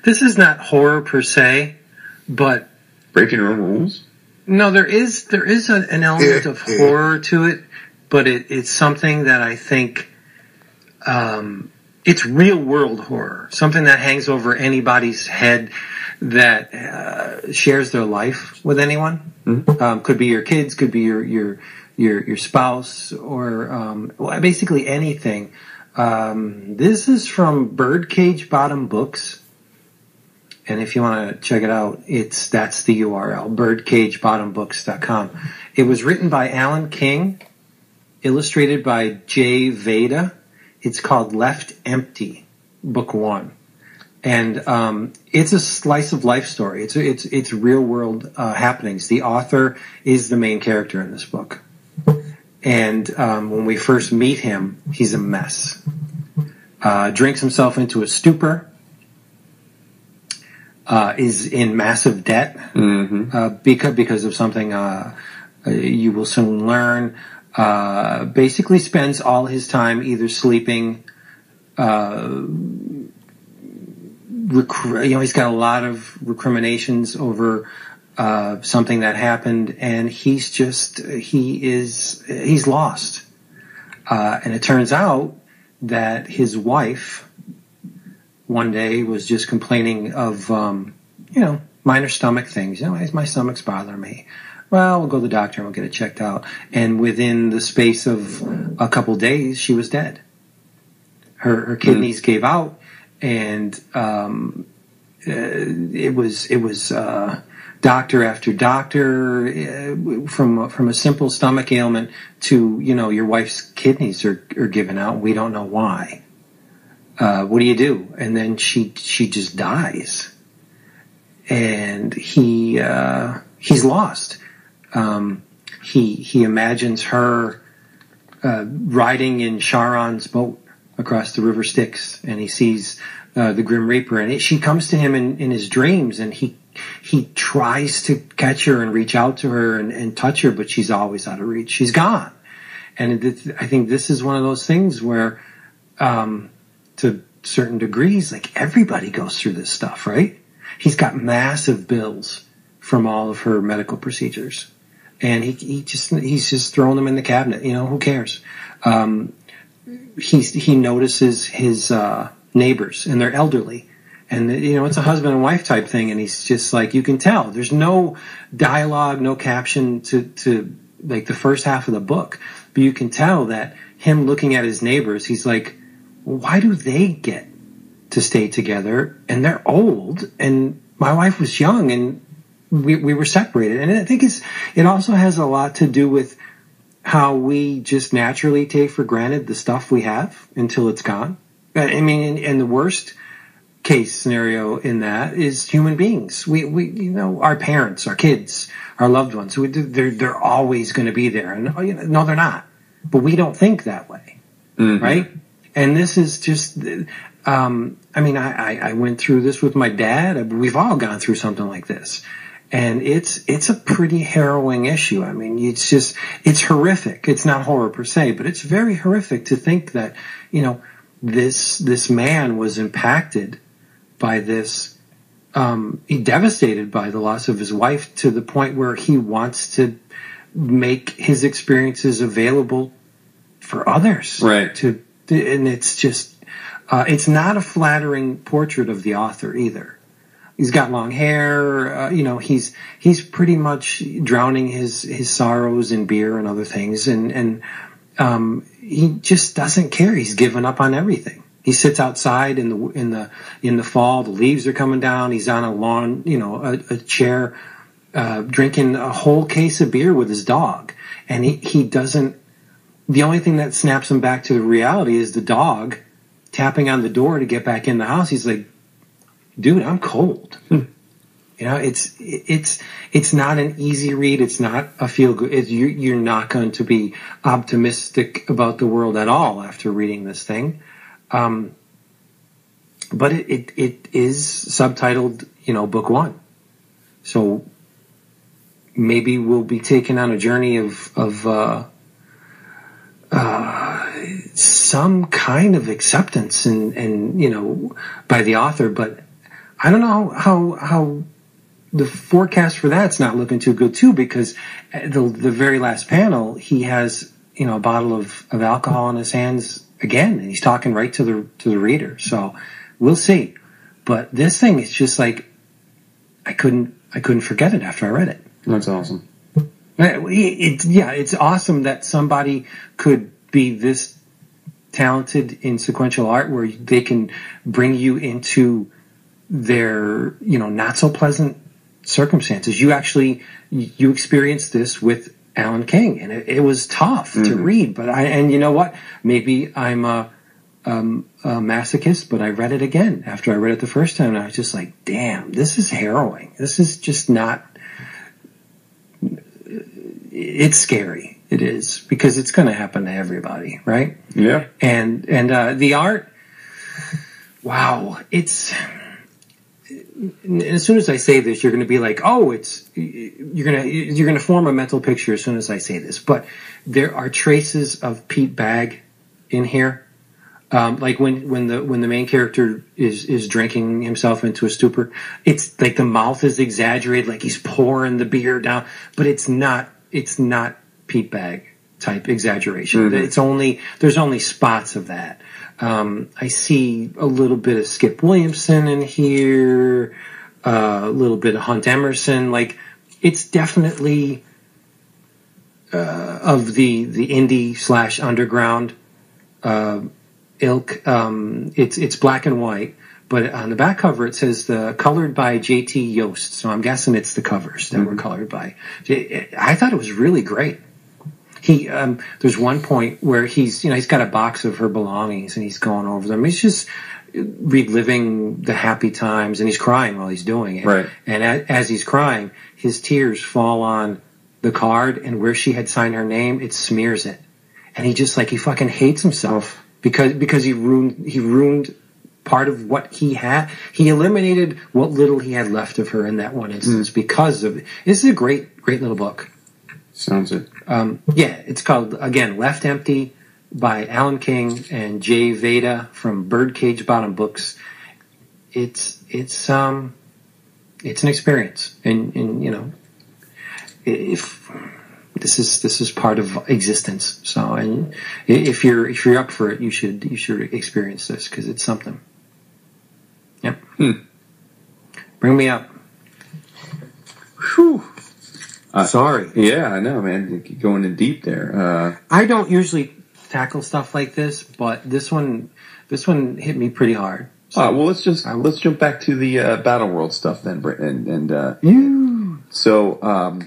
This is not horror per se, but breaking your own rules. No, there is an element of horror to it, but it's something that I think it's real world horror, something that hangs over anybody's head that shares their life with anyone. Mm-hmm. Could be your kids, could be your spouse, or basically anything. This is from Birdcage Bottom Books. And if you want to check it out, that's the URL, birdcagebottombooks.com. It was written by Alan King, illustrated by J. Vayda. It's called Left Empty, Book 1. And it's a slice of life story. It's real world happenings. The author is the main character in this book. And when we first meet him, he's a mess. Drinks himself into a stupor. Is in massive debt because of something you will soon learn. Basically spends all his time either sleeping. He's got a lot of recriminations over something that happened, and he's lost. And it turns out that his wife one day was just complaining of, minor stomach things. My stomach's bothering me. Well, we'll go to the doctor and we'll get it checked out. And within the space of a couple days, she was dead. Her kidneys gave out, and it was doctor after doctor, from a simple stomach ailment to, your wife's kidneys are giving out. We don't know why. What do you do? And then she just dies, and he's lost. He imagines her riding in Charon's boat across the river Styx, and he sees the Grim Reaper, and she comes to him in his dreams, and he tries to catch her and reach out to her and touch her, but she's always out of reach. She's gone. And I think this is one of those things where, to certain degrees, like, everybody goes through this stuff, right? He's got massive bills from all of her medical procedures, and he's just throwing them in the cabinet. Who cares? He notices his neighbors, and they're elderly, and it's a husband and wife type thing, and he's just like, you can tell there's no dialogue, no caption to like the first half of the book, but you can tell that him looking at his neighbors, he's like, why do they get to stay together? And they're old, and my wife was young, and we were separated. And I think it also has a lot to do with how we just naturally take for granted the stuff we have until it's gone. I mean, and the worst case scenario in that is human beings. We our parents, our kids, our loved ones. They're always going to be there, and no, they're not. But we don't think that way, right? And this is just, I went through this with my dad. We've all gone through something like this. And it's a pretty harrowing issue. I mean, it's horrific. It's not horror per se, but it's very horrific to think that, this man was impacted by this, devastated by the loss of his wife to the point where he wants to make his experiences available for others. Right. And it's just, it's not a flattering portrait of the author either. He's got long hair, he's pretty much drowning his sorrows in beer and other things. And he just doesn't care. He's given up on everything. He sits outside in the fall, the leaves are coming down. He's on a lawn, a chair, drinking a whole case of beer with his dog. And he doesn't, the only thing that snaps him back to the reality is the dog tapping on the door to get back in the house. He's like, dude, I'm cold. It's not an easy read. It's not a feel good. You're not going to be optimistic about the world at all after reading this thing. But it is subtitled, book 1. So maybe we'll be taken on a journey of some kind of acceptance and by the author, but I don't know how the forecast for that's not looking too good too, because the very last panel, he has, a bottle of alcohol in his hands again, and he's talking right to the reader. So we'll see. But this thing is just like, I couldn't forget it after I read it. That's awesome. It's awesome that somebody could be this talented in sequential art, where they can bring you into their, not so pleasant circumstances. You experienced this with Alan King, and it was tough to read. But and you know what? Maybe I'm a masochist, but I read it again after I read it the first time, and I was just like, damn, this is harrowing. This is just not. It's scary. It is, because it's going to happen to everybody, right? Yeah. And the art, wow, it's. As soon as I say this, you're going to be like, "Oh, you're going to form a mental picture as soon as I say this." But there are traces of Pete Bagg in here, like when the main character is drinking himself into a stupor. It's like the mouth is exaggerated, like he's pouring the beer down, but it's not Pete Bagg type exaggeration. Mm-hmm. There's only spots of that. I see a little bit of Skip Williamson in here, a little bit of Hunt Emerson. Like, it's definitely of the indie / underground ilk. It's black and white, but on the back cover it says colored by J.T. Yost. So I'm guessing it's the covers that were colored by. I thought it was really great. There's one point where he's got a box of her belongings and he's going over them. He's just reliving the happy times, and he's crying while he's doing it. Right. And as he's crying, his tears fall on the card, and where she had signed her name, it smears it. And he fucking hates himself because he ruined part of what he had. He eliminated what little he had left of her in that one instance because of it. This is a great little book. Sounds it. It's called, again, Left Empty by Alan King and Jay Vayda from Birdcage Bottom Books. It's an experience, and if this is part of existence. So, and if you're up for it, you should experience this, because it's something. Yep. Bring me up. Whew. Sorry. Yeah, I know, man. You're going in deep there. I don't usually tackle stuff like this, but this one hit me pretty hard. So, well, let's jump back to the Battle World stuff then, Britt. So